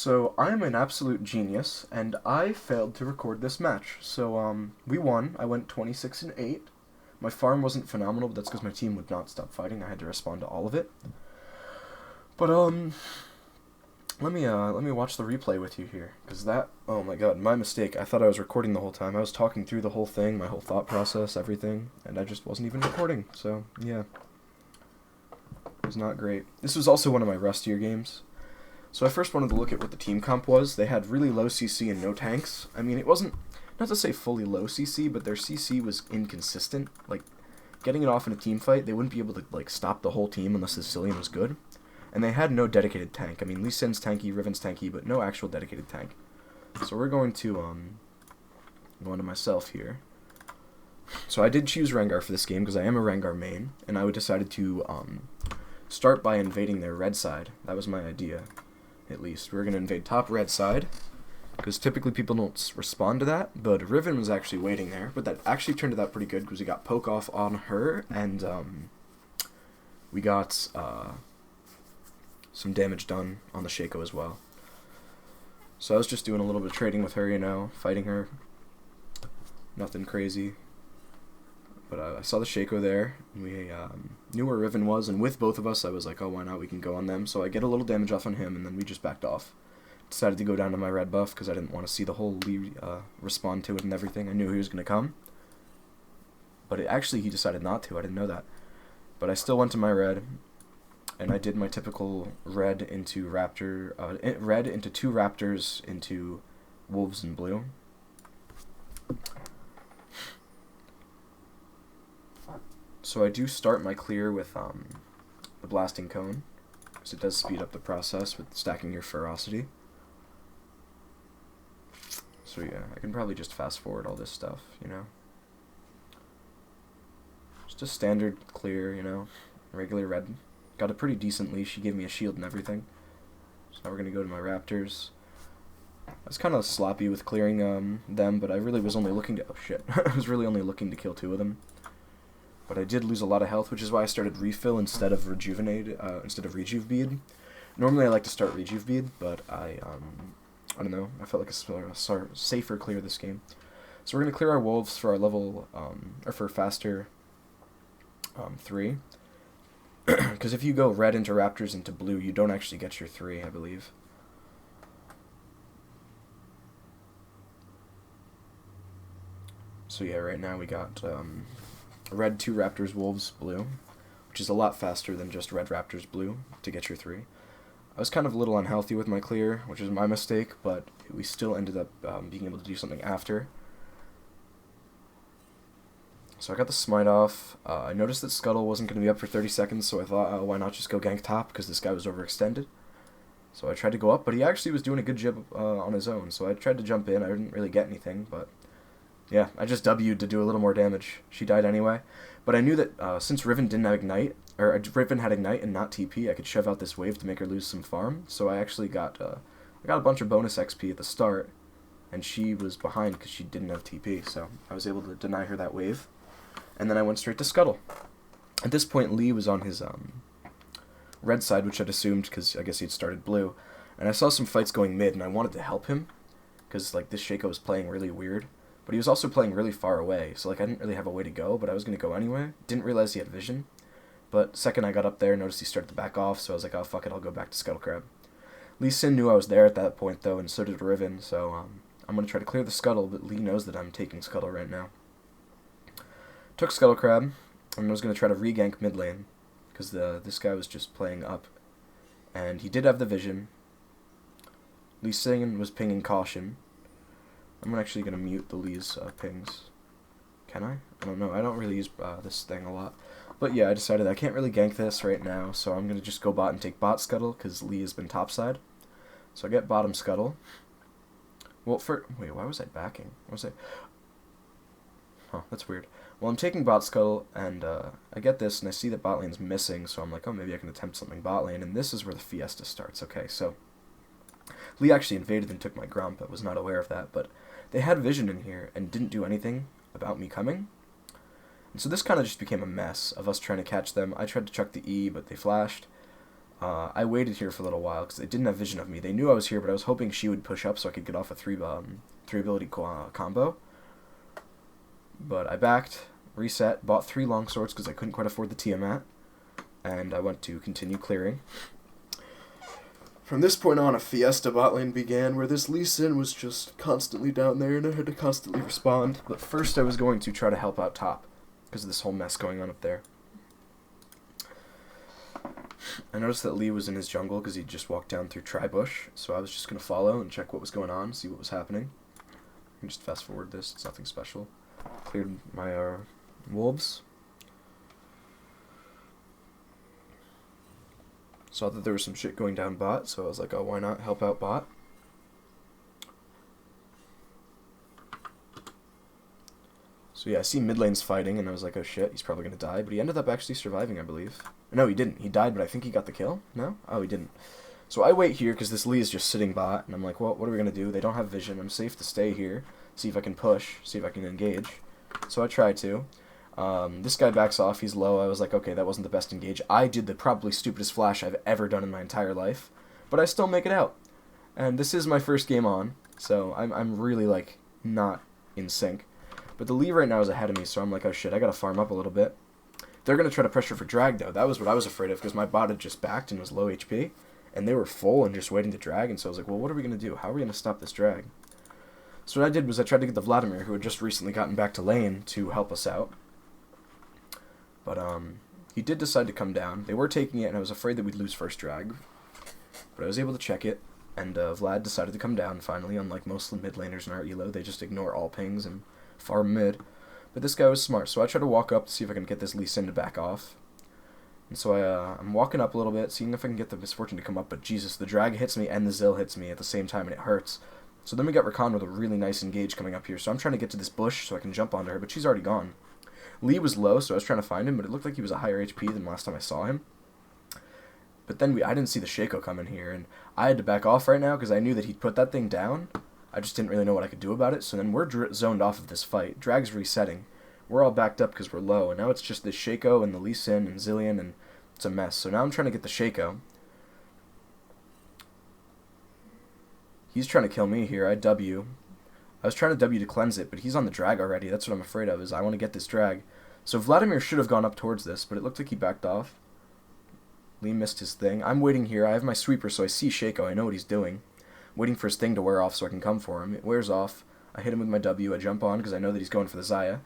So I'm an absolute genius, and I failed to record this match. So we won. I went 26-8. My farm wasn't phenomenal, but that's because my team would not stop fighting. I had to respond to all of it. But let me watch the replay with you here, because that, oh my god, my mistake. I thought I was recording the whole time. I was talking through the whole thing, my whole thought process, everything, and I just wasn't even recording. So yeah, it was not great. This was also one of my rustier games. So I first wanted to look at what the team comp was. They had really low CC and no tanks. I mean, it wasn't, not to say fully low CC, but their CC was inconsistent. Like, getting it off in a team fight, they wouldn't be able to, like, stop the whole team unless the Sicilian was good. And they had no dedicated tank. I mean, Lee Sin's tanky, Riven's tanky, but no actual dedicated tank. So we're going to, go on to myself here. So I did choose Rengar for this game because I am a Rengar main, and I decided to, start by invading their red side. That was my idea. At least. We're going to invade top red side, because typically people don't respond to that, but Riven was actually waiting there, but that actually turned out pretty good, because we got poke off on her, and we got some damage done on the Shaco as well. So I was just doing a little bit of trading with her, you know, fighting her. Nothing crazy. But I saw the Shaco there, and we knew where Riven was, and with both of us, I was like, oh, why not? We can go on them. So I get a little damage off on him, and then we just backed off. Decided to go down to my red buff, because I didn't want to see the whole Lee respond to it and everything. I knew he was going to come. But actually, he decided not to. I didn't know that. But I still went to my red, and I did my typical red into red into two raptors into wolves and blue. So I do start my clear with the blasting cone, because it does speed up the process with stacking your ferocity. So yeah, I can probably just fast forward all this stuff, you know. Just a standard clear, you know, regular red. Got a pretty decent leash. She gave me a shield and everything. So now we're gonna go to my raptors. I was kind of sloppy with clearing them, but I really was only looking to, oh shit, I was really only looking to kill two of them. But I did lose a lot of health, which is why I started refill instead of rejuve bead. Normally I like to start rejuve bead, but I don't know. I felt like a safer clear this game. So we're gonna clear our wolves for our level, or for faster 3. Because if you go red into raptors into blue, you don't actually get your 3, I believe. So yeah, right now we got red 2 raptors, wolves, blue, which is a lot faster than just red raptors, blue, to get your 3. I was kind of a little unhealthy with my clear, which is my mistake, but we still ended up being able to do something after. So I got the smite off. I noticed that Scuttle wasn't going to be up for 30 seconds, so I thought, oh, why not just go gank top, because this guy was overextended. So I tried to go up, but he actually was doing a good job on his own, so I tried to jump in. I didn't really get anything, but yeah, I just W'd to do a little more damage. She died anyway. But I knew that since Riven didn't have Ignite, or Riven had Ignite and not TP, I could shove out this wave to make her lose some farm. So I actually got I got a bunch of bonus XP at the start, and she was behind because she didn't have TP. So I was able to deny her that wave. And then I went straight to Scuttle. At this point, Lee was on his red side, which I'd assumed because I guess he'd started blue. And I saw some fights going mid, and I wanted to help him because like this Shaco was playing really weird. But he was also playing really far away, so like I didn't really have a way to go, but I was going to go anyway. Didn't realize he had vision. But second I got up there, noticed he started to back off, so I was like, oh fuck it, I'll go back to Scuttle Crab. Lee Sin knew I was there at that point though, and so did Riven, so I'm going to try to clear the Scuttle, but Lee knows that I'm taking Scuttle right now. Took Scuttle Crab, and I was going to try to re-gank mid lane, because this guy was just playing up. And he did have the vision. Lee Sin was pinging caution. I'm actually going to mute the Lee's pings. Can I? I don't know. I don't really use this thing a lot. But yeah, I decided I can't really gank this right now, so I'm going to just go bot and take bot Scuttle, because Lee has been topside. So I get bottom Scuttle. Well, wait, why was I backing? What was I? Huh, that's weird. Well, I'm taking bot Scuttle, and I get this, and I see that bot lane's missing, so I'm like, oh, maybe I can attempt something bot lane, and this is where the Fiesta starts. Okay, so Lee actually invaded and took my Grump. I was not aware of that, but they had vision in here and didn't do anything about me coming. And so this kind of just became a mess of us trying to catch them. I tried to chuck the E, but they flashed. I waited here for a little while because they didn't have vision of me. They knew I was here, but I was hoping she would push up so I could get off a three ability combo. But I backed, reset, bought 3 longswords because I couldn't quite afford the Tiamat, and I went to continue clearing. From this point on, a fiesta bot lane began where this Lee Sin was just constantly down there and I had to constantly respond. But first I was going to try to help out top because of this whole mess going on up there. I noticed that Lee was in his jungle because he just walked down through Tribush, so I was just going to follow and check what was going on, see what was happening. I can just fast forward this, it's nothing special. Cleared my wolves. Saw that there was some shit going down bot, so I was like, oh, why not help out bot? So yeah, I see mid lane's fighting, and I was like, oh shit, he's probably gonna die, but he ended up actually surviving, I believe. No, he didn't. He died, but I think he got the kill. No? Oh, he didn't. So I wait here, because this Lee is just sitting bot, and I'm like, well, what are we gonna do? They don't have vision. I'm safe to stay here, see if I can push, see if I can engage. So I try to. This guy backs off, he's low. I was like, okay, that wasn't the best engage. I did the probably stupidest flash I've ever done in my entire life, but I still make it out. And this is my first game on, so I'm really, like, not in sync. But the Lee right now is ahead of me, so I'm like, oh shit, I gotta farm up a little bit. They're gonna try to pressure for drag, though. That was what I was afraid of, because my bot had just backed and was low HP, and they were full and just waiting to drag, and so I was like, well, what are we gonna do? How are we gonna stop this drag? So what I did was I tried to get the Vladimir, who had just recently gotten back to lane, to help us out. But he did decide to come down. They were taking it, and I was afraid that we'd lose first drag. But I was able to check it, and Vlad decided to come down finally. Unlike most mid laners in our elo, they just ignore all pings and farm mid. But this guy was smart, so I tried to walk up to see if I can get this Lee Sin to back off. And so I'm walking up a little bit, seeing if I can get the Misfortune to come up, but Jesus, the drag hits me and the Zill hits me at the same time, and it hurts. So then we got Rakan with a really nice engage coming up here, so I'm trying to get to this bush so I can jump onto her, but she's already gone. Lee was low, so I was trying to find him, but it looked like he was a higher HP than last time I saw him. But then I didn't see the Shaco coming here, and I had to back off right now because I knew that he'd put that thing down. I just didn't really know what I could do about it, so then we're zoned off of this fight. Drag's resetting. We're all backed up because we're low, and now it's just this Shaco and the Lee Sin and Zillion, and it's a mess. So now I'm trying to get the Shaco. He's trying to kill me here. I W. I was trying to W to cleanse it, but he's on the drag already. That's what I'm afraid of, is I want to get this drag. So Vladimir should have gone up towards this, but it looked like he backed off. Lee missed his thing. I'm waiting here. I have my sweeper, so I see Shaco. I know what he's doing. Waiting for his thing to wear off so I can come for him. It wears off. I hit him with my W. I jump on because I know that he's going for the Xayah.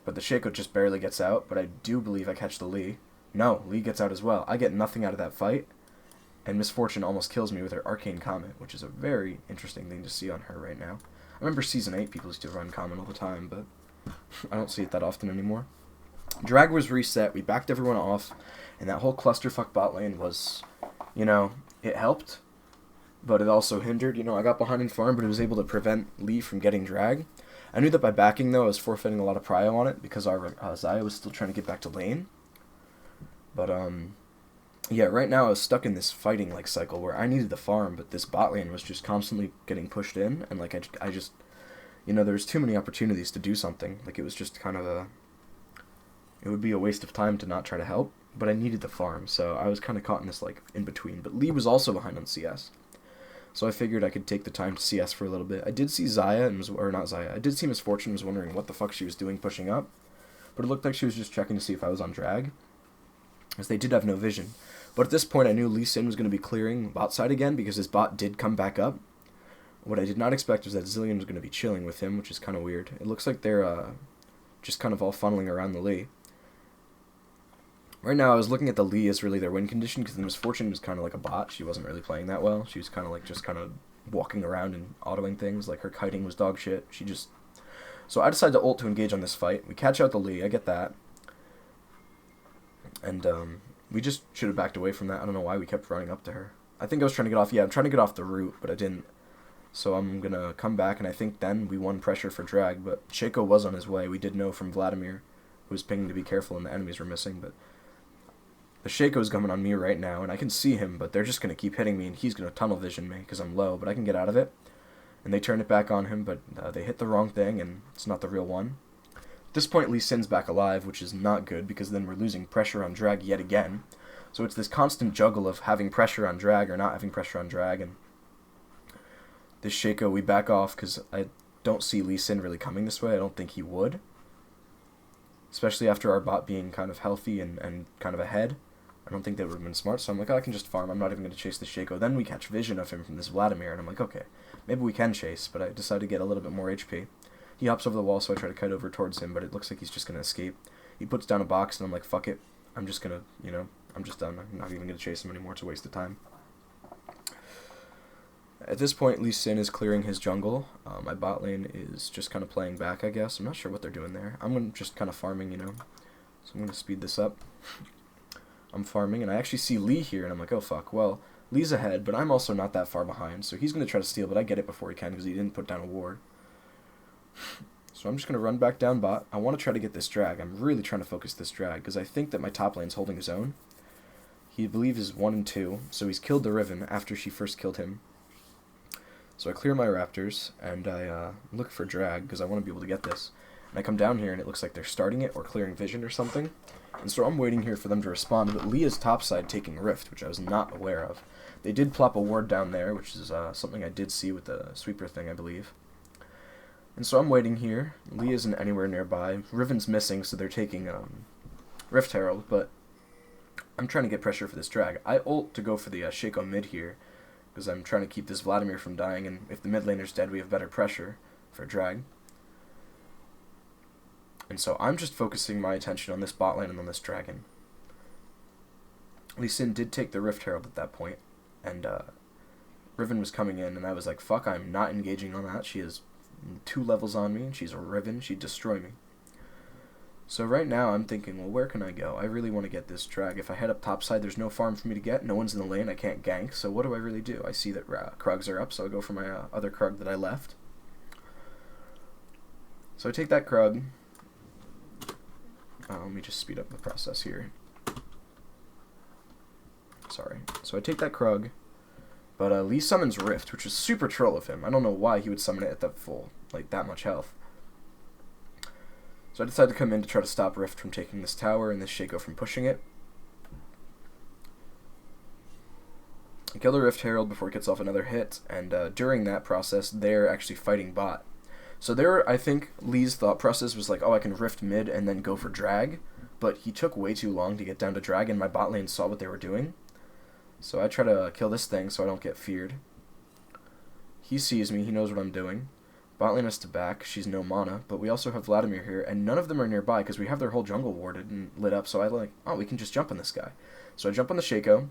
But the Shaco just barely gets out, but I do believe I catch the Lee. No, Lee gets out as well. I get nothing out of that fight. And Misfortune almost kills me with her Arcane Comet, which is a very interesting thing to see on her right now. I remember Season 8 people used to run Comet all the time, but I don't see it that often anymore. Drag was reset, we backed everyone off, and that whole clusterfuck bot lane was, you know, it helped, but it also hindered. You know, I got behind in farm, but it was able to prevent Lee from getting drag. I knew that by backing, though, I was forfeiting a lot of prio on it, because our Xayah was still trying to get back to lane. But, yeah, right now I was stuck in this fighting like cycle where I needed the farm, but this bot lane was just constantly getting pushed in, and like I just, you know, there's too many opportunities to do something. Like it was just kind of it would be a waste of time to not try to help, but I needed the farm, so I was kind of caught in this like in between. But Lee was also behind on CS, so I figured I could take the time to CS for a little bit. I did see Xayah or not Xayah. I did see Misfortune, was wondering what the fuck she was doing pushing up, but it looked like she was just checking to see if I was on drag, as they did have no vision. But at this point, I knew Lee Sin was going to be clearing bot side again because his bot did come back up. What I did not expect was that Zillion was going to be chilling with him, which is kind of weird. It looks like they're just kind of all funneling around the Lee. Right now, I was looking at the Lee as really their win condition because the Misfortune was kind of like a bot. She wasn't really playing that well. She was kind of like just kind of walking around and autoing things. Like her kiting was dog shit. So I decided to ult to engage on this fight. We catch out the Lee. I get that. And, we just should have backed away from that. I don't know why we kept running up to her. I think I was trying to get off. Yeah, I'm trying to get off the root, but I didn't. So I'm going to come back, and I think then we won pressure for drag. But Shaco was on his way. We did know from Vladimir, who was pinging to be careful, and the enemies were missing. But the Shaco's coming on me right now, and I can see him, but they're just going to keep hitting me, and he's going to tunnel vision me because I'm low. But I can get out of it. And they turn it back on him, but they hit the wrong thing, and it's not the real one. this point, Lee Sin's back alive, which is not good, because then we're losing pressure on drag yet again. So it's this constant juggle of having pressure on drag or not having pressure on drag, and this Shaco, we back off, because I don't see Lee Sin really coming this way. I don't think he would. Especially after our bot being kind of healthy and kind of ahead. I don't think that would have been smart, so I'm like, oh, I can just farm. I'm not even going to chase the Shaco. Then we catch vision of him from this Vladimir, and I'm like, okay, maybe we can chase, but I decide to get a little bit more HP. He hops over the wall, so I try to kite over towards him, but it looks like he's just going to escape. He puts down a box, and I'm like, fuck it. I'm just going to, you know, I'm just done. I'm not even going to chase him anymore. It's a waste of time. At this point, Lee Sin is clearing his jungle. My bot lane is just kind of playing back, I guess. I'm not sure what they're doing there. I'm just kind of farming, you know. So I'm going to speed this up. I'm farming, and I actually see Lee here, and I'm like, oh, fuck. Well, Lee's ahead, but I'm also not that far behind, so he's going to try to steal, but I get it before he can because he didn't put down a ward. So I'm just going to run back down bot. I want to try to get this drag. I'm really trying to focus this drag because I think that my top lane's holding his own. He, I believe, is 1 and 2, so he's killed the Riven after she first killed him. So I clear my Raptors, and I look for drag because I want to be able to get this. And I come down here, and it looks like they're starting it or clearing vision or something. And so I'm waiting here for them to respond, but Lee is topside taking Rift, which I was not aware of. They did plop a ward down there, which is something I did see with the sweeper thing, I believe. And so I'm waiting here. Lee isn't anywhere nearby. Riven's missing, so they're taking Rift Herald, but I'm trying to get pressure for this drag. I ult to go for the Shaco mid here, because I'm trying to keep this Vladimir from dying, and if the mid laner's dead, we have better pressure for drag. And so I'm just focusing my attention on this bot lane and on this dragon. Lee Sin did take the Rift Herald at that point, and Riven was coming in, and I was like, fuck, I'm not engaging on that. She is 2 levels on me, and she's a Riven. She'd destroy me. So right now I'm thinking, well, where can I go? I really want to get this drag. If I head up topside, there's no farm for me to get. No one's in the lane. I can't gank. So what do I really do? I see that Krugs are up, so I go for my other Krug that I left. So I take that Krug. Let me just speed up the process here. Sorry. So I take that Krug, but Lee summons Rift, which is super troll of him. I don't know why he would summon it at that full, like that much health. So I decided to come in to try to stop Rift from taking this tower and this Shaco from pushing it. I kill the Rift Herald before it gets off another hit, and during that process, they're actually fighting bot. So there, I think Lee's thought process was like, oh, I can Rift mid and then go for drag, but he took way too long to get down to drag, and my bot lane saw what they were doing. So I try to kill this thing so I don't get feared. He sees me, he knows what I'm doing. Bot lane has to back, she's no mana, but we also have Vladimir here, and none of them are nearby because we have their whole jungle warded and lit up, so I like, oh, we can just jump on this guy. So I jump on the Shaco,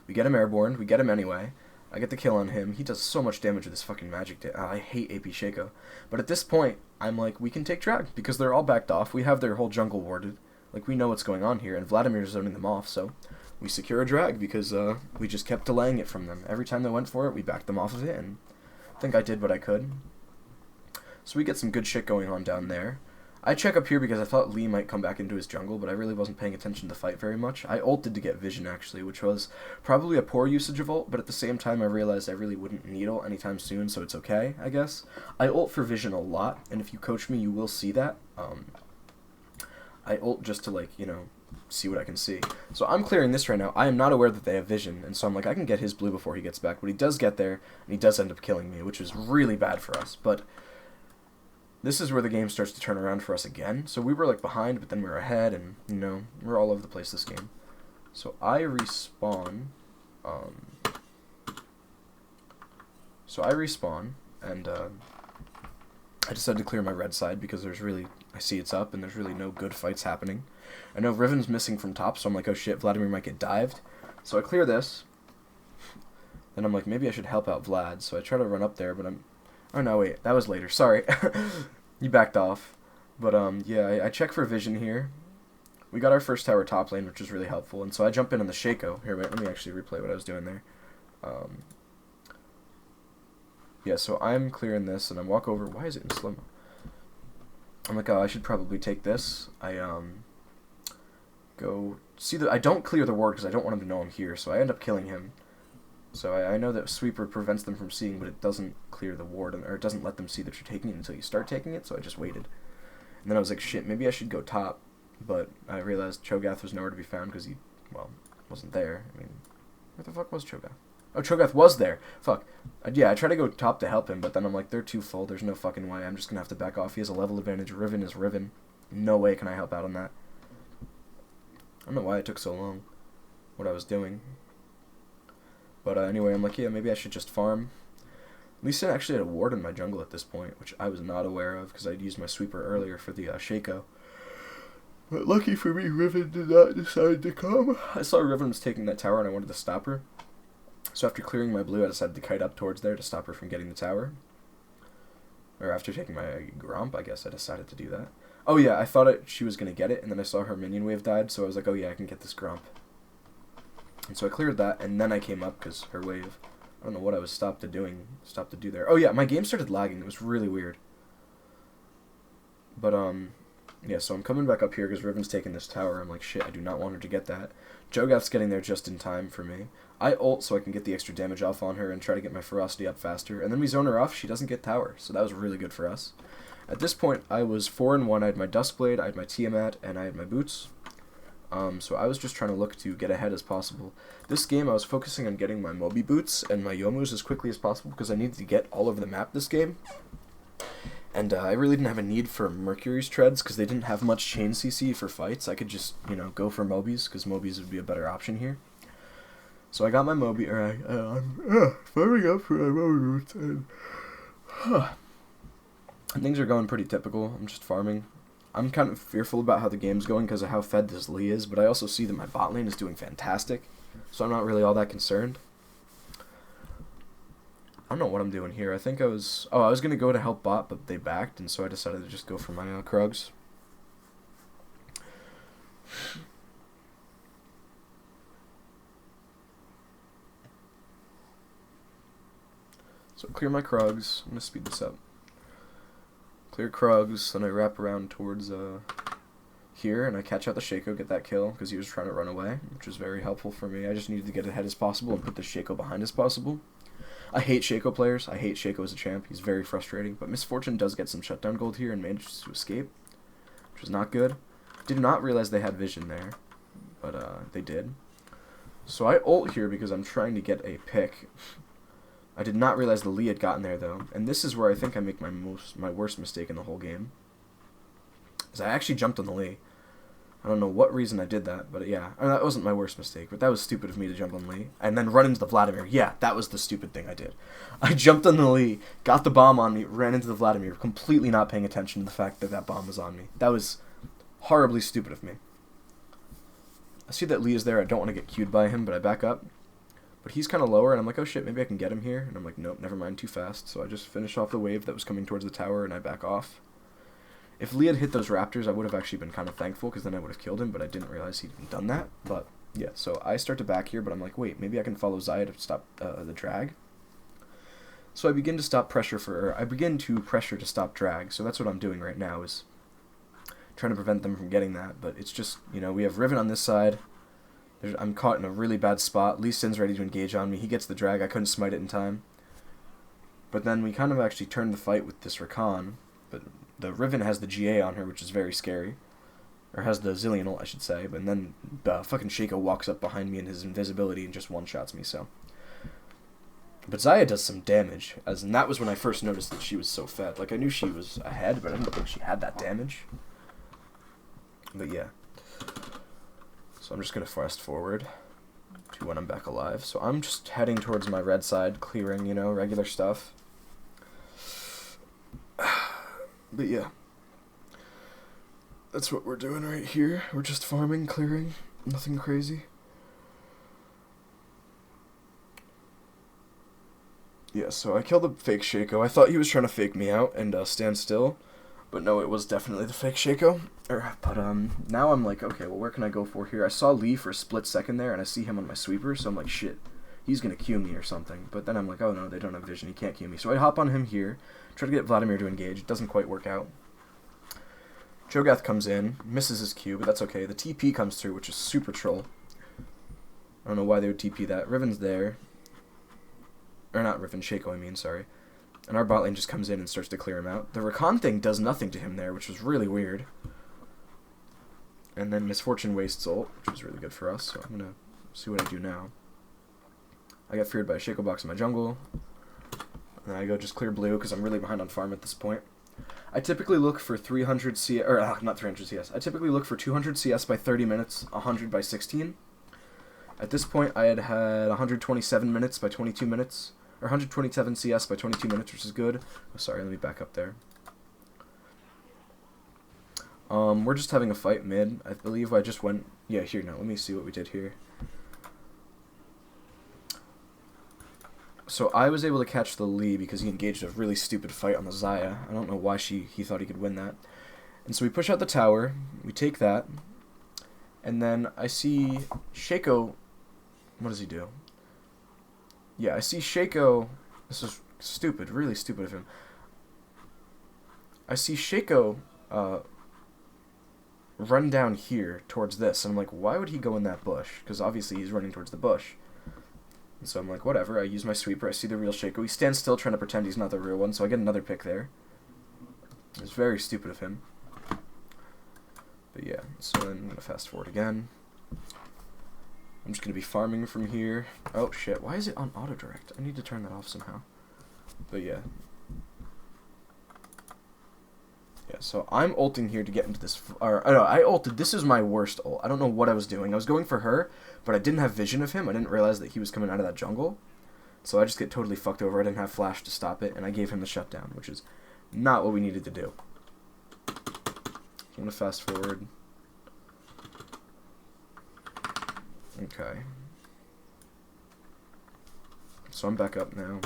we get him airborne, we get him anyway, I get the kill on him, he does so much damage with this fucking magic, I hate AP Shaco. But at this point, I'm like, we can take drag, because they're all backed off, we have their whole jungle warded, like we know what's going on here, and Vladimir's zoning them off, so we secure a drag because we just kept delaying it from them. Every time they went for it, we backed them off of it, and I think I did what I could. So we get some good shit going on down there. I check up here because I thought Lee might come back into his jungle, but I really wasn't paying attention to the fight very much. I ulted to get vision, actually, which was probably a poor usage of ult, but at the same time I realized I really wouldn't need ult anytime soon, so it's okay, I guess. I ult for vision a lot, and if you coach me, you will see that. I ult just to, like, you know, see what I can see. So I'm clearing this right now. I am not aware that they have vision, and so I'm like, I can get his blue before he gets back, but he does get there, and he does end up killing me, which is really bad for us, but this is where the game starts to turn around for us again. So we were like behind, but then we were ahead, and you know, we're all over the place this game. So I respawn. And I decided to clear my red side because there's really, I see it's up, and there's really no good fights happening. I know Riven's missing from top, so I'm like, oh shit, Vladimir might get dived. So I clear this. Then I'm like, maybe I should help out Vlad. So I try to run up there, but oh no, wait, that was later, sorry. You backed off. But yeah, I check for vision here. We got our first tower top lane, which was really helpful, and so I jump in on the Shaco. Here, wait, let me actually replay what I was doing there. Yeah, so I'm clearing this, and I walk over. Why is it in slow-mo? I'm like, oh, I should probably take this. I go see I don't clear the ward because I don't want him to know I'm here, so I end up killing him. So I know that Sweeper prevents them from seeing, but it doesn't clear the ward, or it doesn't let them see that you're taking it until you start taking it, so I just waited. And then I was like, shit, maybe I should go top. But I realized Cho'Gath was nowhere to be found because he, well, wasn't there. I mean, where the fuck was Cho'Gath? Oh, Cho'Gath was there. Fuck. Yeah, I tried to go top to help him, but then I'm like, they're too full. There's no fucking way. I'm just going to have to back off. He has a level advantage. Riven is Riven. No way can I help out on that. I don't know why it took so long. What I was doing. But anyway, I'm like, yeah, maybe I should just farm. Lee Sin actually had a ward in my jungle at this point, which I was not aware of because I'd used my sweeper earlier for the Shaco. But lucky for me, Riven did not decide to come. I saw Riven was taking that tower and I wanted to stop her. So after clearing my blue, I decided to kite up towards there to stop her from getting the tower. Or after taking my Gromp, I guess I decided to do that. Oh yeah, I thought she was going to get it, and then I saw her minion wave died, so I was like, oh yeah, I can get this Gromp. And so I cleared that, and then I came up because her wave. I don't know what I was stopped to do there. Oh yeah, my game started lagging. It was really weird. But yeah, so I'm coming back up here because Riven's taking this tower. I'm like, shit, I do not want her to get that. Cho'Gath's getting there just in time for me. I ult so I can get the extra damage off on her and try to get my ferocity up faster. And then we zone her off. She doesn't get tower, so that was really good for us. At this point, I was 4-1. I had my Duskblade, I had my Tiamat, and I had my boots. So I was just trying to look to get ahead as possible. This game, I was focusing on getting my Moby boots and my Yomus as quickly as possible because I needed to get all over the map this game. And I really didn't have a need for Mercury's treads because they didn't have much chain CC for fights. I could just, you know, go for Mobies because Mobies would be a better option here. So I got my Moby, or I'm farming up for my Moby boots, and things are going pretty typical. I'm just farming. I'm kind of fearful about how the game's going because of how fed this Lee is, but I also see that my bot lane is doing fantastic, so I'm not really all that concerned. I don't know what I'm doing here. I think I was going to go to help bot, but they backed, and so I decided to just go for my Krugs. So clear my Krugs. I'm going to speed this up. Clear Krugs, then I wrap around towards here, and I catch out the Shaco, get that kill, because he was trying to run away, which was very helpful for me. I just needed to get ahead as possible and put the Shaco behind as possible. I hate Shaco players. I hate Shaco as a champ. He's very frustrating, but Misfortune does get some shutdown gold here and manages to escape, which was not good. Did not realize they had vision there, but they did. So I ult here because I'm trying to get a pick. I did not realize the Lee had gotten there, though, and this is where I think I make my worst mistake in the whole game. Is I actually jumped on the Lee. I don't know what reason I did that, but yeah, I mean, that wasn't my worst mistake, but that was stupid of me to jump on Lee. And then run into the Vladimir. Yeah, that was the stupid thing I did. I jumped on the Lee, got the bomb on me, ran into the Vladimir, completely not paying attention to the fact that that bomb was on me. That was horribly stupid of me. I see that Lee is there. I don't want to get queued by him, but I back up. But he's kind of lower, and I'm like, oh shit, maybe I can get him here. And I'm like, nope, never mind, too fast. So I just finish off the wave that was coming towards the tower, and I back off. If Lee had hit those raptors, I would have actually been kind of thankful, because then I would have killed him, but I didn't realize he'd done that. But yeah, so I start to back here, but I'm like, wait, maybe I can follow Xayah to stop the drag. So I begin to pressure to stop drag. So that's what I'm doing right now, is trying to prevent them from getting that. But it's just, you know, we have Riven on this side. I'm caught in a really bad spot. Lee Sin's ready to engage on me. He gets the drag. I couldn't smite it in time. But then we kind of actually turned the fight with this Rakan. But the Riven has the GA on her, which is very scary. Or has the Zillion ult, I should say. But then fucking Shaco walks up behind me in his invisibility and just one-shots me, so. But Xayah does some damage. And that was when I first noticed that she was so fed. Like, I knew she was ahead, but I didn't think she had that damage. But yeah. So I'm just going to fast forward to when I'm back alive. So I'm just heading towards my red side, clearing, you know, regular stuff. But yeah. That's what we're doing right here. We're just farming, clearing, nothing crazy. Yeah, so I killed the fake Shaco. I thought he was trying to fake me out and stand still. But no, it was definitely the fake Shaco. But now I'm like, okay, well, where can I go for here? I saw Lee for a split second there, and I see him on my sweeper, so I'm like, shit, he's going to Q me or something. But then I'm like, oh, no, they don't have vision. He can't Q me. So I hop on him here, try to get Vladimir to engage. It doesn't quite work out. Cho'Gath comes in, misses his Q, but that's okay. The TP comes through, which is super troll. I don't know why they would TP that. Riven's there. Or not Riven, Shaco, I mean, sorry. And our bot lane just comes in and starts to clear him out. The Rakan thing does nothing to him there, which was really weird. And then Misfortune wastes ult, which was really good for us, so I'm going to see what I do now. I get feared by a Shaco box in my jungle. And then I go just clear blue because I'm really behind on farm at this point. I typically look for 300 CS, or not 300 CS. I typically look for 200 CS by 30 minutes, 100 by 16. At this point, I had 127 minutes by 22 minutes, or 127 CS by 22 minutes, which is good. Oh, sorry, let me back up there. We're just having a fight mid. I believe I just went... Yeah, here, now, let me see what we did here. So I was able to catch the Lee because he engaged a really stupid fight on the Xayah. I don't know why he thought he could win that. And so we push out the tower, we take that, and then I see Shaco... What does he do? Yeah, I see Shaco... This is stupid, really stupid of him. I see Shaco run down here towards this, and I'm like, why would he go in that bush? Because obviously he's running towards the bush. And so I'm like, whatever, I use my sweeper, I see the real Shaco. He stands still trying to pretend he's not the real one, so I get another pick there. It's very stupid of him. But yeah, so then I'm going to fast forward again. I'm just going to be farming from here. Oh shit, why is it on auto direct? I need to turn that off somehow. But yeah. Yeah, so I'm ulting here to get into this... no, I ulted. This is my worst ult. I don't know what I was doing. I was going for her, but I didn't have vision of him. I didn't realize that he was coming out of that jungle. So I just get totally fucked over. I didn't have flash to stop it, and I gave him the shutdown, which is not what we needed to do. I'm going to fast forward. Okay. So I'm back up now.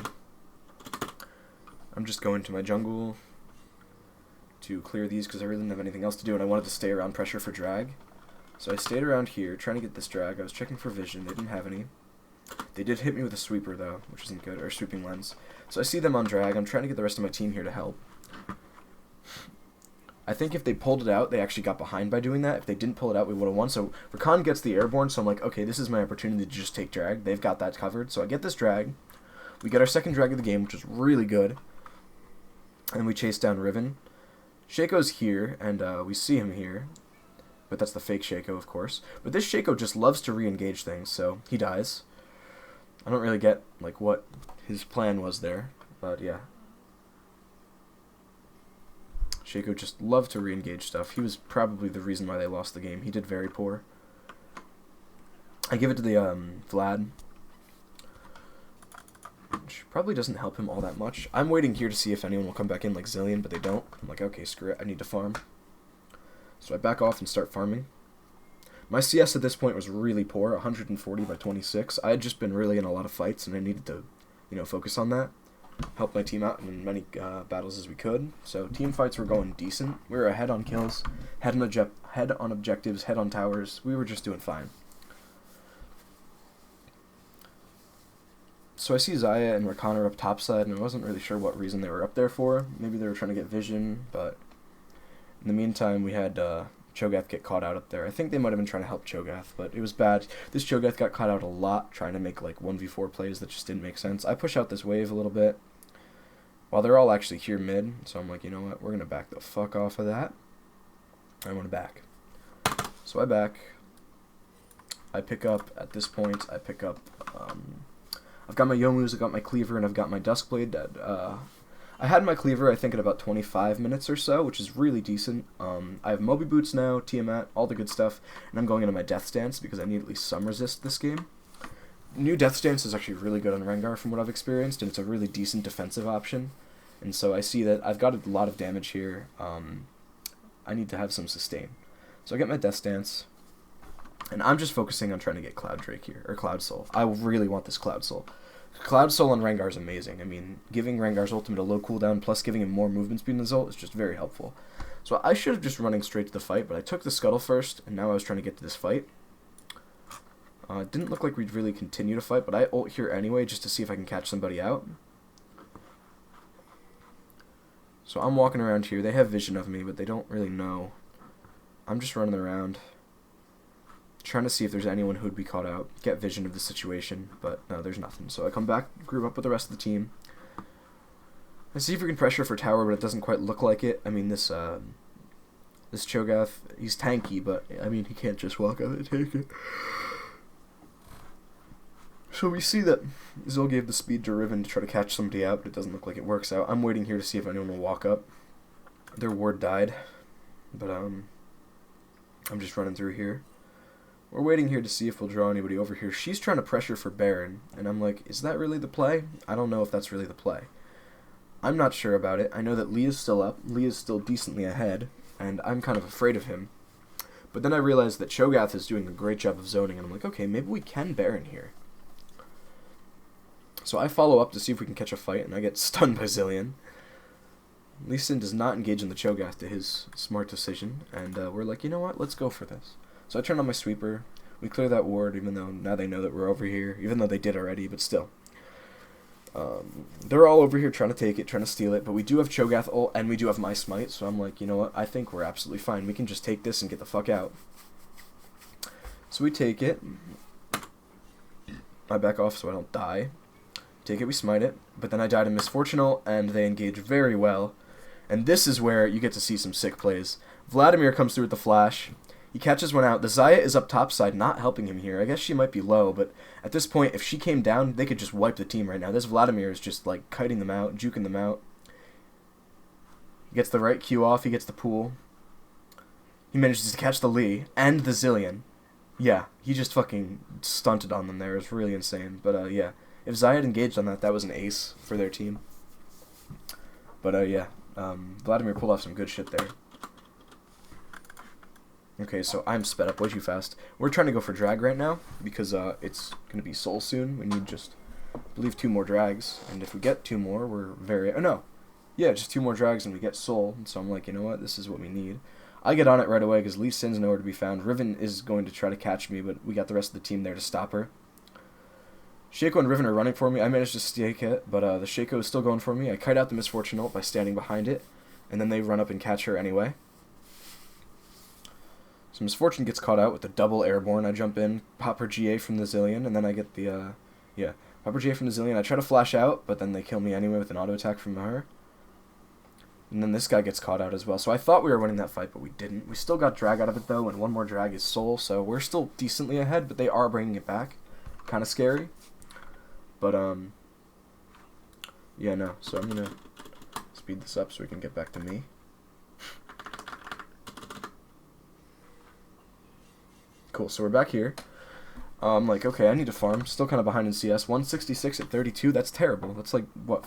I'm just going to my jungle to clear these because I really didn't have anything else to do, and I wanted to stay around pressure for drag. So I stayed around here trying to get this drag. I was checking for vision. They didn't have any. They did hit me with a sweeper though, which isn't good, or sweeping lens. So I see them on drag. I'm trying to get the rest of my team here to help. I think if they pulled it out, they actually got behind by doing that. If they didn't pull it out, we would have won. So Rakan gets the airborne, so I'm like, okay, this is my opportunity to just take drag. They've got that covered. So I get this drag. We get our second drag of the game, which is really good. And we chase down Riven. Shaco's here, and we see him here. But that's the fake Shaco, of course. But this Shaco just loves to re-engage things, so he dies. I don't really get like what his plan was there, but yeah. Shaco just loved to re-engage stuff. He was probably the reason why they lost the game. He did very poor. I give it to the Vlad, which probably doesn't help him all that much. I'm waiting here to see if anyone will come back in like Zillion, but they don't. I'm like, okay, screw it. I need to farm. So I back off and start farming. My CS at this point was really poor, 140 by 26. I had just been really in a lot of fights, and I needed to, focus on that. Help my team out in as many battles as we could. So team fights were going decent. We were ahead on kills, head on objectives, head on towers. We were just doing fine. So I see Xayah and Rakan are up topside, and I wasn't really sure what reason they were up there for. Maybe they were trying to get vision, but in the meantime, we had Cho'Gath get caught out up there. I think they might have been trying to help Cho'Gath, but it was bad. This Cho'Gath got caught out a lot, trying to make like 1v4 plays that just didn't make sense. I push out this wave a little bit, while they're all actually here mid, so I'm like, you know what, we're going to back the fuck off of that. I want to back. So I back. I pick up, at this point, I've got my Yomus, I've got my Cleaver, and I've got my Duskblade. I had my Cleaver, I think, at about 25 minutes or so, which is really decent. I have Moby Boots now, Tiamat, all the good stuff, and I'm going into my Death Stance because I need at least some resist this game. New Death Stance is actually really good on Rengar from what I've experienced, and it's a really decent defensive option. And so I see that I've got a lot of damage here. I need to have some sustain. So I get my Death Stance, and I'm just focusing on trying to get Cloud Drake here, or Cloud Soul. I really want this Cloud Soul. Cloud Soul on Rengar is amazing. I mean, giving Rengar's ultimate a low cooldown, plus giving him more movement speed in his ult is just very helpful. So I should have just running straight to the fight, but I took the Scuttle first, and now I was trying to get to this fight. It didn't look like we'd really continue to fight, but I ult here anyway, just to see if I can catch somebody out. So I'm walking around here. They have vision of me, but they don't really know. I'm just running around, trying to see if there's anyone who'd be caught out, get vision of the situation, but no, there's nothing. So I come back, group up with the rest of the team, I see if we can pressure for tower, but it doesn't quite look like it. I mean, this Cho'Gath, he's tanky, but, I mean, he can't just walk up and take it. So we see that Zil gave the speed to Riven to try to catch somebody out, but it doesn't look like it works out. I'm waiting here to see if anyone will walk up. Their ward died, but I'm just running through here. We're waiting here to see if we'll draw anybody over here. She's trying to pressure for Baron, and I'm like, is that really the play? I don't know if that's really the play. I'm not sure about it. I know that Lee's still up. Lee is still decently ahead, and I'm kind of afraid of him. But then I realized that Cho'Gath is doing a great job of zoning, and I'm like, okay, maybe we can Baron here. So I follow up to see if we can catch a fight, and I get stunned by Zilean. Lee Sin does not engage in the Cho'Gath to his smart decision, and we're like, you know what, let's go for this. So I turn on my sweeper, we clear that ward, even though now they know that we're over here, even though they did already, but still. They're all over here trying to take it, trying to steal it, but we do have Cho'Gath ult, and we do have my smite, so I'm like, you know what, I think we're absolutely fine. We can just take this and get the fuck out. So we take it. I back off so I don't die. Take it, we smite it, but then I died in Misfortunal, and they engage very well. And this is where you get to see some sick plays. Vladimir comes through with the flash. He catches one out. The Xayah is up topside, not helping him here. I guess she might be low, but at this point, if she came down, they could just wipe the team right now. This Vladimir is just, like, kiting them out, juking them out. He gets the right Q off. He gets the pool. He manages to catch the Lee and the Zilean. Yeah, he just fucking stunted on them there. It was really insane. But, yeah. If Xayah had engaged on that, that was an ace for their team. But, yeah. Vladimir pulled off some good shit there. Okay, so I'm sped up way too fast. We're trying to go for drag right now, because it's going to be soul soon. We need just, I believe, 2 more drags. And if we get 2 more, we're very... Oh, no. Yeah, just 2 more drags and we get soul. And so I'm like, you know what? This is what we need. I get on it right away, because Lee Sin's nowhere to be found. Riven is going to try to catch me, but we got the rest of the team there to stop her. Shaco and Riven are running for me. I managed to stake it, but the Shaco is still going for me. I kite out the Misfortune ult by standing behind it, and then they run up and catch her anyway. So Misfortune gets caught out with the double airborne. I jump in, pop her GA from the Zilean, and then I get the, pop her GA from the Zilean. I try to flash out, but then they kill me anyway with an auto attack from her. And then this guy gets caught out as well. So I thought we were winning that fight, but we didn't. We still got drag out of it, though, and 1 more drag is soul, so we're still decently ahead, but they are bringing it back. Kind of scary. But, yeah, no. So I'm going to speed this up so we can get back to me. Cool, so we're back here. I'm like, okay, I need to farm. Still kind of behind in CS. 166 at 32, that's terrible. That's like, what,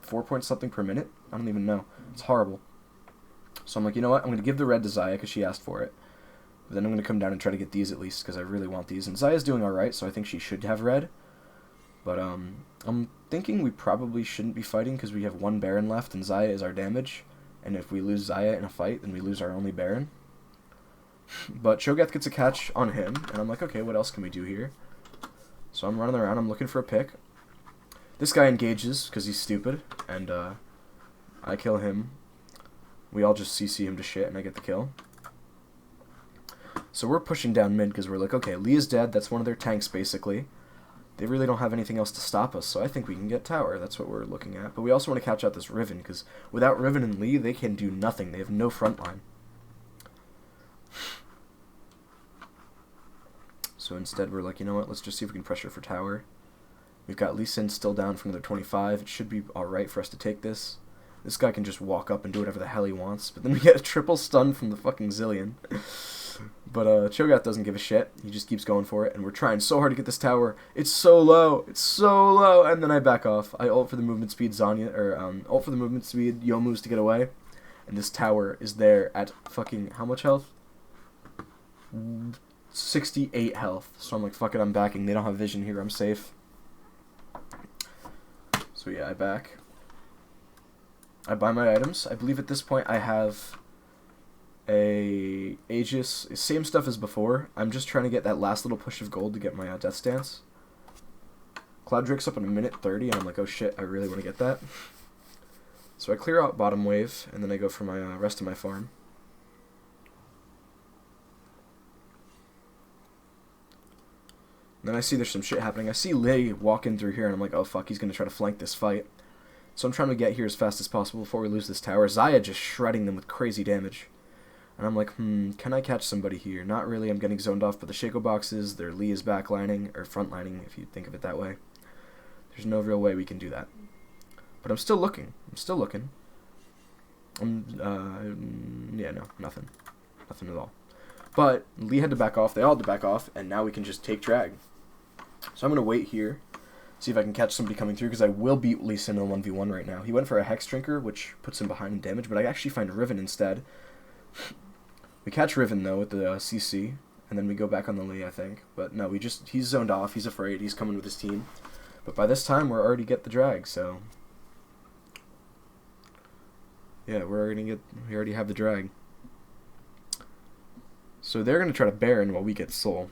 4 point something per minute? I don't even know. It's horrible. So I'm like, you know what? I'm going to give the red to Xayah because she asked for it. But then I'm going to come down and try to get these at least because I really want these. And Xayah's doing alright, so I think she should have red. But I'm thinking we probably shouldn't be fighting because we have 1 Baron left and Xayah is our damage. And if we lose Xayah in a fight, then we lose our only Baron. But Cho'Gath gets a catch on him, and I'm like, okay, what else can we do here? So I'm running around, I'm looking for a pick. This guy engages because he's stupid, and I kill him. We all just CC him to shit, and I get the kill. So we're pushing down mid because we're like, okay, Lee is dead, that's one of their tanks basically. They really don't have anything else to stop us, so I think we can get tower. That's what we're looking at. But we also want to catch out this Riven, because without Riven and Lee, they can do nothing. They have no front line. So instead, we're like, you know what, let's just see if we can pressure for tower. We've got Lee Sin still down for another 25. It should be alright for us to take this. This guy can just walk up and do whatever the hell he wants. But then we get a triple stun from the fucking Zilean. But Cho'Gath doesn't give a shit. He just keeps going for it. And we're trying so hard to get this tower. It's so low. It's so low. And then I back off. I ult for the movement speed Zanya, or ult for the movement speed Youmu's to get away. And this tower is there at fucking, how much health? 68 health. So I'm like, fuck it, I'm backing. They don't have vision here. I'm safe. So yeah, I back. I buy my items. I believe at this point I have a Aegis, same stuff as before. I'm just trying to get that last little push of gold to get my Death Stance. Cloud Drake's up in a minute 30, and I'm like, oh shit, I really want to get that. So I clear out bottom wave, and then I go for my rest of my farm. And then I see there's some shit happening. I see Lei walk in through here, and I'm like, oh fuck, he's going to try to flank this fight. So I'm trying to get here as fast as possible before we lose this tower. Xayah just shredding them with crazy damage. And I'm like, can I catch somebody here? Not really, I'm getting zoned off by the Shaco boxes. Their Lee is backlining, or frontlining, if you think of it that way. There's no real way we can do that. But I'm still looking. Yeah, no, nothing. Nothing at all. But Lee had to back off, they all had to back off, and now we can just take drag. So I'm going to wait here, see if I can catch somebody coming through, because I will beat Lee Sin in a 1v1 right now. He went for a Hex Drinker, which puts him behind in damage, but I actually find Riven instead. We catch Riven, though, with the CC, and then we go back on the Lee, I think. But no, he's zoned off, he's afraid, he's coming with his team. But by this time, we're already get the drag, so... yeah, we already have the drag. So they're going to try to Baron while we get Soul.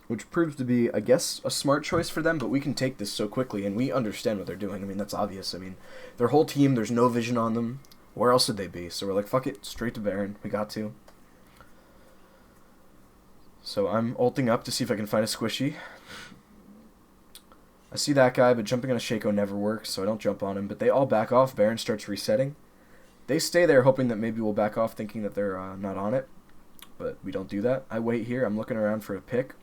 Which proves to be, I guess, a smart choice for them, but we can take this so quickly, and we understand what they're doing. I mean, that's obvious. I mean, their whole team, there's no vision on them. Where else would they be? So we're like, fuck it, straight to Baron. We got to. So I'm ulting up to see if I can find a squishy. I see that guy, but jumping on a Shaco never works, so I don't jump on him. But they all back off. Baron starts resetting. They stay there hoping that maybe we'll back off, thinking that they're not on it. But we don't do that. I wait here. I'm looking around for a pick.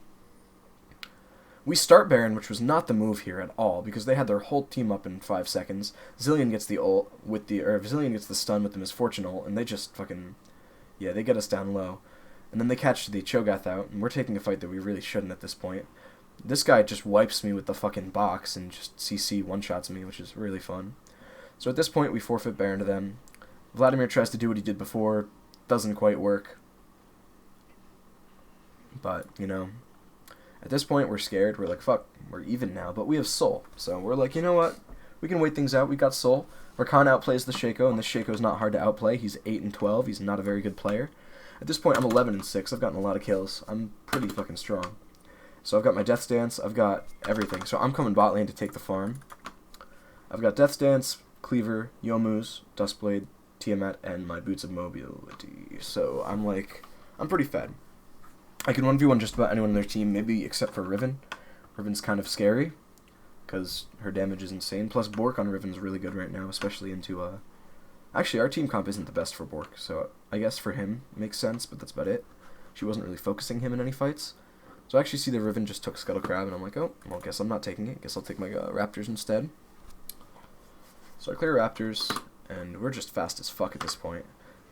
We start Baron, which was not the move here at all, because they had their whole team up in 5 seconds. Zilean gets the ult with the, or Zilean gets the stun with the Misfortune ult, and they just fucking, yeah, they get us down low. And then they catch the Cho'Gath out, and we're taking a fight that we really shouldn't at this point. This guy just wipes me with the fucking box and just CC one-shots me, which is really fun. So at this point, we forfeit Baron to them. Vladimir tries to do what he did before, doesn't quite work. But, you know, at this point, we're scared. We're like, fuck, we're even now. But we have Soul. So we're like, you know what? We can wait things out. We got Soul. Rakan outplays the Shaco, and the Shaco's not hard to outplay. He's 8-12. He's not a very good player. At this point, I'm 11-6. I've gotten a lot of kills. I'm pretty fucking strong. So I've got my Death Stance. I've got everything. So I'm coming bot lane to take the farm. I've got Death Stance, Cleaver, Yomu's, Duskblade, Tiamat, and my Boots of Mobility. So I'm like, I'm pretty fed. I can 1v1 just about anyone on their team, maybe except for Riven. Riven's kind of scary, because her damage is insane. Plus, Bork on Riven's really good right now, especially into, actually, our team comp isn't the best for Bork, so I guess for him, it makes sense, but that's about it. She wasn't really focusing him in any fights. So I actually see the Riven just took Scuttle Crab, and I'm like, oh, well, guess I'm not taking it. Guess I'll take my Raptors instead. So I clear Raptors, and we're just fast as fuck at this point.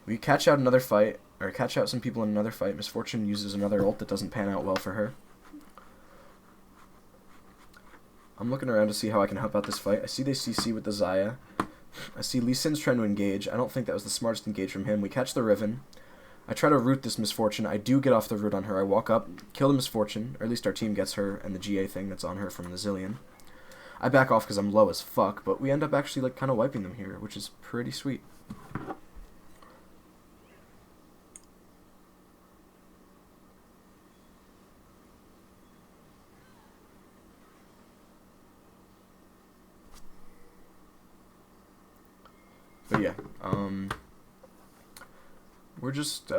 We catch out another fight, or catch out some people in another fight. Misfortune uses another ult that doesn't pan out well for her. I'm looking around to see how I can help out this fight. I see they CC with the Xayah. I see Lee Sin's trying to engage. I don't think that was the smartest engage from him. We catch the Riven. I try to root this Misfortune. I do get off the root on her. I walk up, kill the Misfortune, or at least our team gets her, and the GA thing that's on her from the Zilean. I back off because I'm low as fuck, but we end up actually like kind of wiping them here, which is pretty sweet. But yeah, we're just,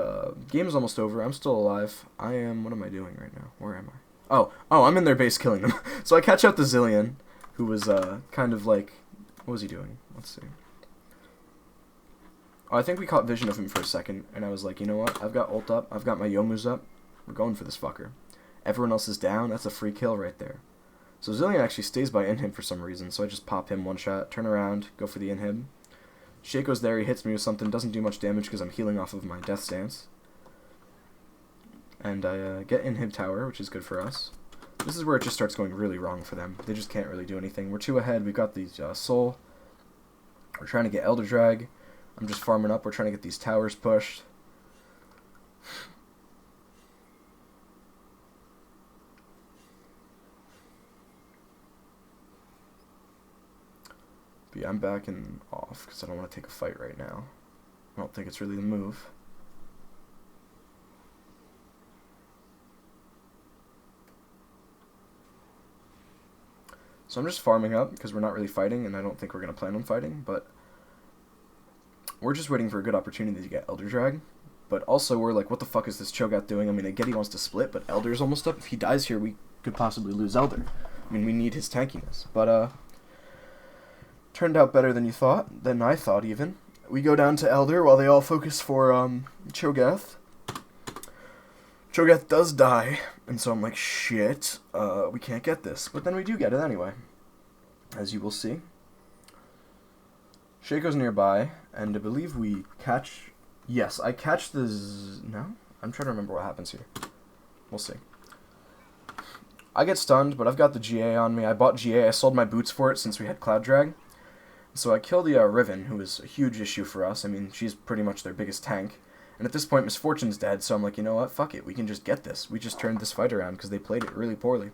game is almost over. I'm still alive. What am I doing right now? Where am I? Oh, I'm in their base killing them. So I catch out the Zilean, who was, kind of like, what was he doing? Let's see. Oh, I think we caught vision of him for a second, and I was like, you know what? I've got ult up. I've got my Yomu's up. We're going for this fucker. Everyone else is down. That's a free kill right there. So Zilean actually stays by inhib for some reason, so I just pop him one shot, turn around, go for the inhib. Shaco's there, he hits me with something, doesn't do much damage because I'm healing off of my Death Stance. And I get inhib tower, which is good for us. This is where it just starts going really wrong for them. They just can't really do anything. We're 2 ahead, we've got these Soul. We're trying to get Elder Drag. I'm just farming up, we're trying to get these towers pushed. But yeah, I'm backing off because I don't want to take a fight right now. I don't think it's really the move. So I'm just farming up because we're not really fighting, and I don't think we're going to plan on fighting, but we're just waiting for a good opportunity to get Elder Drag. But also, we're like, what the fuck is this Cho'Gath doing? I mean, I get he wants to split, but Elder's almost up. If he dies here, we could possibly lose Elder. I mean, we need his tankiness. But, Turned out better than than I thought even. We go down to Elder while they all focus for Cho'Gath. Cho'Gath does die, and so I'm like, shit, we can't get this. But then we do get it anyway, as you will see. Shaco's nearby, and I believe we catch... Yes, I catch the... No? I'm trying to remember what happens here. We'll see. I get stunned, but I've got the GA on me. I bought GA. I sold my boots for it since we had Cloud Drag. So I kill the Riven, who is a huge issue for us. I mean, she's pretty much their biggest tank. And at this point, Misfortune's dead, so I'm like, you know what? Fuck it. We can just get this. We just turned this fight around because they played it really poorly.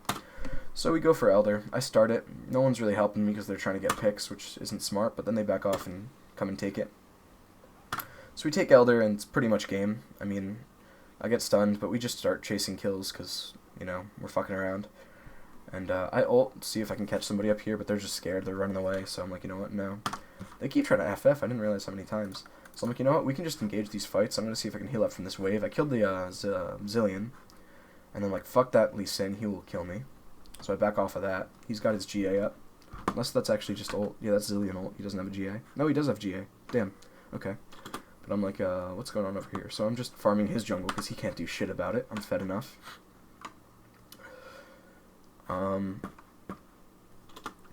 So we go for Elder. I start it. No one's really helping me because they're trying to get picks, which isn't smart, but then they back off and come and take it. So we take Elder, and it's pretty much game. I mean, I get stunned, but we just start chasing kills because, you know, we're fucking around. And I ult, see if I can catch somebody up here, but they're just scared. They're running away, so I'm like, you know what? No. They keep trying to FF. I didn't realize how many times. So I'm like, you know what? We can just engage these fights. I'm going to see if I can heal up from this wave. I killed the Zillion. And then, like, fuck that Lee Sin. He will kill me. So I back off of that. He's got his GA up. Unless that's actually just ult. Yeah, that's Zillion ult. He doesn't have a GA. No, he does have GA. Damn. Okay. But I'm like, what's going on over here? So I'm just farming his jungle because he can't do shit about it. I'm fed enough.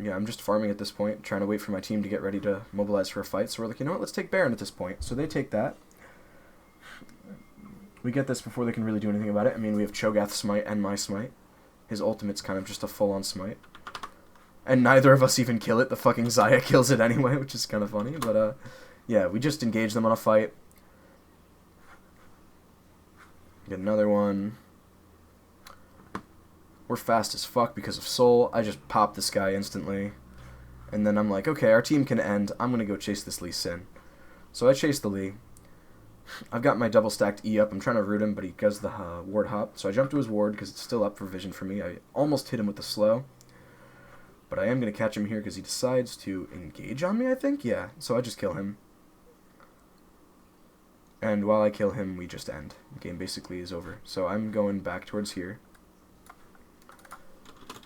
Yeah, I'm just farming at this point, trying to wait for my team to get ready to mobilize for a fight. So we're like, you know what, let's take Baron at this point. So they take that. We get this before they can really do anything about it. I mean, we have Cho'Gath's smite and my smite. His ultimate's kind of just a full-on smite. And neither of us even kill it. The fucking Xayah kills it anyway, which is kind of funny. But, yeah, we just engage them on a fight. Get another one. We're fast as fuck because of Soul. I just pop this guy instantly. And then I'm like, okay, our team can end. I'm going to go chase this Lee Sin. So I chase the Lee. I've got my double stacked E up. I'm trying to root him, but he does the ward hop. So I jump to his ward because it's still up for vision for me. I almost hit him with the slow. But I am going to catch him here because he decides to engage on me, I think? Yeah, so I just kill him. And while I kill him, we just end. The game basically is over. So I'm going back towards here.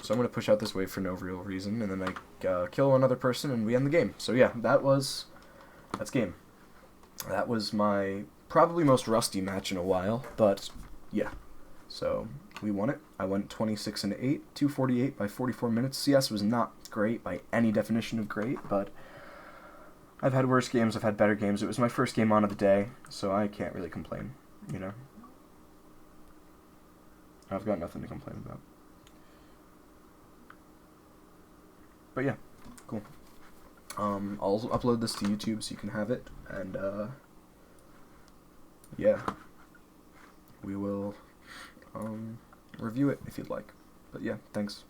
So I'm going to push out this wave for no real reason, and then I kill another person, and we end the game. So yeah, that's game. That was my probably most rusty match in a while, but yeah. So we won it. I went 26-8, 248 by 44 minutes. CS was not great by any definition of great, but I've had worse games, I've had better games. It was my first game on of the day, so I can't really complain, you know. I've got nothing to complain about. But yeah, cool. I'll upload this to YouTube so you can have it, and yeah, we will review it if you'd like. But yeah, thanks.